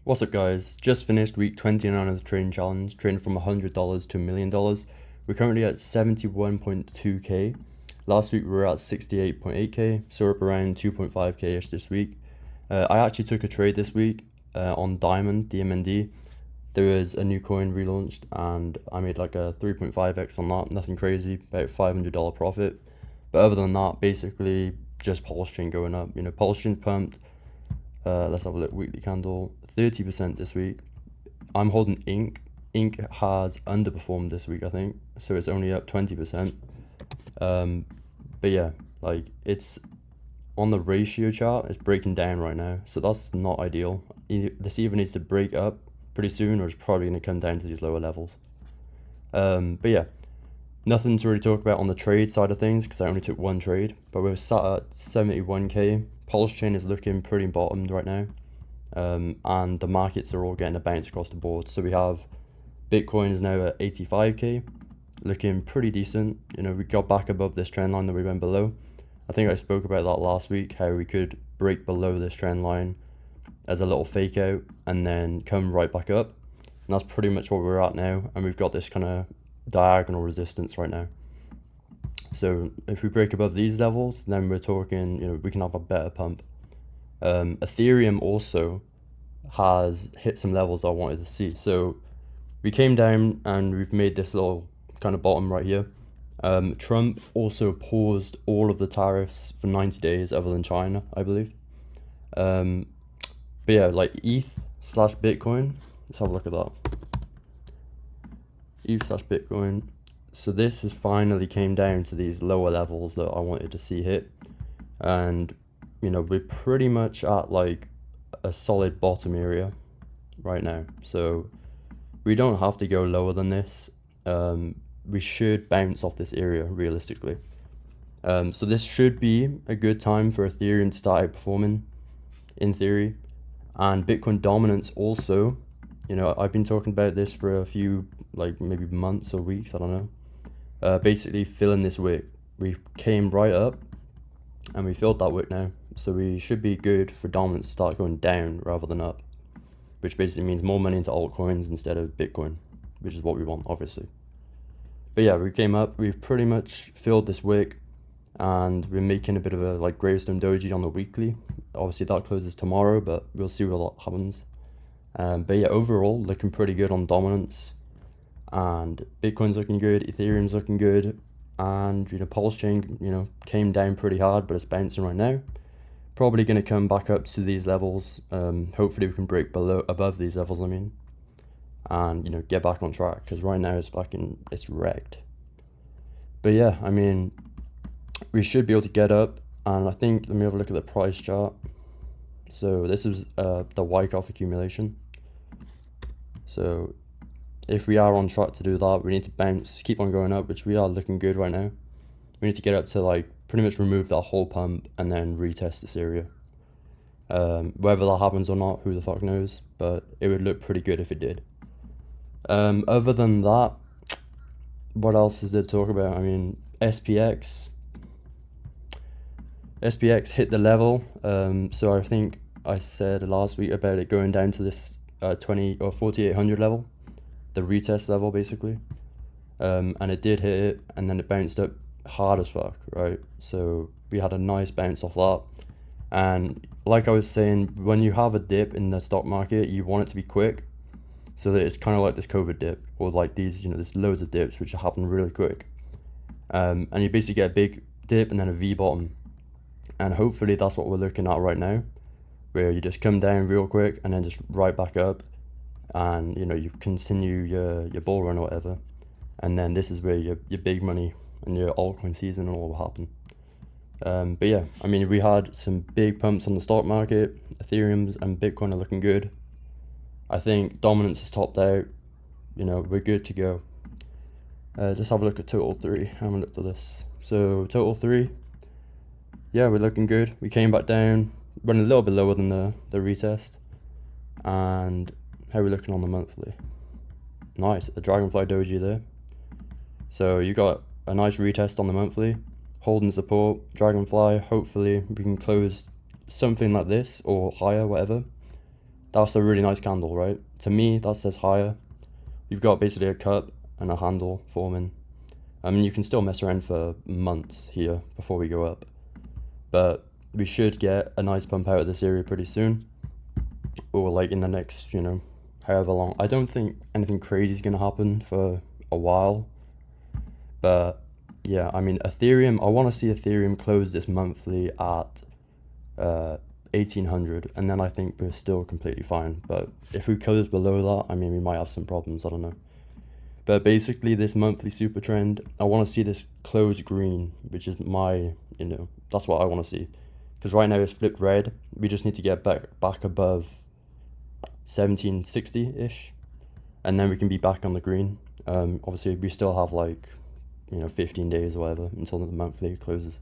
What's up, guys? Just finished week 29 of the trading challenge, trading from $100 to $1,000,000. We're currently at 71.2k. Last week we were at 68.8k, so we're up around 2.5k-ish this week. I actually took a trade this week on Diamond, DMND. There was a new coin relaunched and I made like a 3.5x on that, nothing crazy, about $500 profit. But other than that, basically just Pulse Chain going up. Pulse Chain's pumped. Let's have a look. Weekly candle, 30% this week. I'm holding Ink. Ink has underperformed this week, I think, so it's only up 20%. But yeah, like it's on the ratio chart, it's breaking down right now, so that's not ideal. This either needs to break up pretty soon, or it's probably going to come down to these lower levels. But yeah, nothing to really talk about on the trade side of things because I only took one trade, but we're sat at 71k. Pulse Chain is looking pretty bottomed right now, and the markets are all getting a bounce across the board. So we have Bitcoin is now at 85k, looking pretty decent. We got back above this trend line that we went below. I think I spoke about that last week, how we could break below this trend line as a little fake out and then come right back up. And that's pretty much what we're at now, and we've got this kind of diagonal resistance right now. So if we break above these levels, then we're talking, we can have a better pump. Ethereum also has hit some levels I wanted to see. So we came down and we've made this little kind of bottom right here. Trump also paused all of the tariffs for 90 days other than China, I believe. But yeah, like ETH/Bitcoin, let's have a look at that. ETH/Bitcoin. So this has finally came down to these lower levels that I wanted to see hit. And, we're pretty much at like a solid bottom area right now. So we don't have to go lower than this. We should bounce off this area realistically. So this should be a good time for Ethereum to start outperforming in theory. And Bitcoin dominance also, I've been talking about this for a few, like maybe months or weeks, I don't know. Basically filling this wick. We came right up and we filled that wick now. So we should be good for dominance to start going down rather than up, which basically means more money into altcoins instead of Bitcoin, which is what we want, obviously. But yeah, we came up, we've pretty much filled this wick, and we're making a bit of a like gravestone doji on the weekly. Obviously that closes tomorrow, but we'll see what happens. But yeah, overall looking pretty good on dominance, and Bitcoin's looking good, Ethereum's looking good, and Pulse Chain came down pretty hard, but it's bouncing right now. Probably going to come back up to these levels. Hopefully we can break above these levels, and get back on track, because right now it's wrecked. But yeah, we should be able to get up, and I think, let me have a look at the price chart. So this is the Wyckoff accumulation. So if we are on track to do that, we need to bounce, keep on going up, which we are looking good right now. We need to get up to like pretty much remove that whole pump and then retest this area. Whether that happens or not, who the fuck knows, but it would look pretty good if it did. Other than that, what else is there to talk about? SPX hit the level. So I think I said last week about it going down to this 20 or 4800 level, the retest level basically. And it did hit it, and then it bounced up hard as fuck, right? So we had a nice bounce off that. And like I was saying, when you have a dip in the stock market, you want it to be quick, so that it's kind of like this COVID dip, or like these, there's loads of dips which happen really quick. And you basically get a big dip and then a V bottom. And hopefully that's what we're looking at right now, where you just come down real quick and then just right back up, and you continue your bull run or whatever. And then this is where your big money and your altcoin season and all will happen. But yeah, we had some big pumps on the stock market. Ethereum's and Bitcoin are looking good. I think dominance is topped out. We're good to go. Just have a look at total 3. I haven't looked at this. So total 3, yeah, we're looking good. We came back down, running a little bit lower than the retest. And how are we looking on the monthly? Nice, a dragonfly doji there. So you got a nice retest on the monthly, holding support, dragonfly. Hopefully we can close something like this or higher, whatever. That's a really nice candle, right? To me, that says higher. You've got basically a cup and a handle forming. I mean, you can still mess around for months here before we go up, but we should get a nice pump out of this area pretty soon, or like in the next, however long. I don't think anything crazy is going to happen for a while, but yeah, I mean, Ethereum, I want to see Ethereum close this monthly at 1800, and then I think we're still completely fine. But if we close below that, I mean, we might have some problems, I don't know. But basically, this monthly super trend, I want to see this close green, which is my, that's what I want to see. Because right now it's flipped red. We just need to get back above 1760-ish, and then we can be back on the green. Obviously, we still have like, 15 days or whatever until the monthly closes.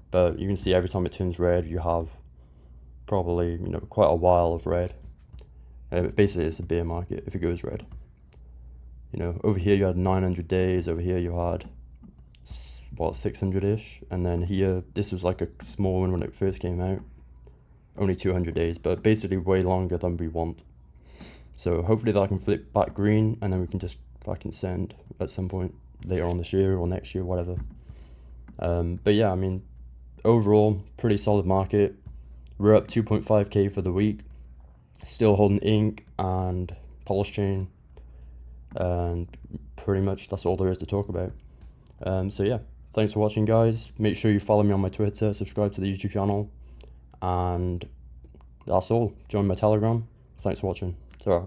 But you can see every time it turns red, you have probably, quite a while of red. Basically, it's a bear market if it goes red. Over here you had 900 days, over here you had, 600-ish, and then here, this was like a small one when it first came out, only 200 days, but basically way longer than we want. So hopefully that can flip back green, and then we can just fucking send at some point later on this year or next year, whatever. But yeah, I mean, overall, pretty solid market. We're up 2.5k for the week, still holding ink and Polish chain, and pretty much that's all there is to talk about. So yeah, thanks for watching, guys. Make sure you follow me on my Twitter, subscribe to the YouTube channel, and that's all. Join my Telegram. Thanks for watching. Ta-ra.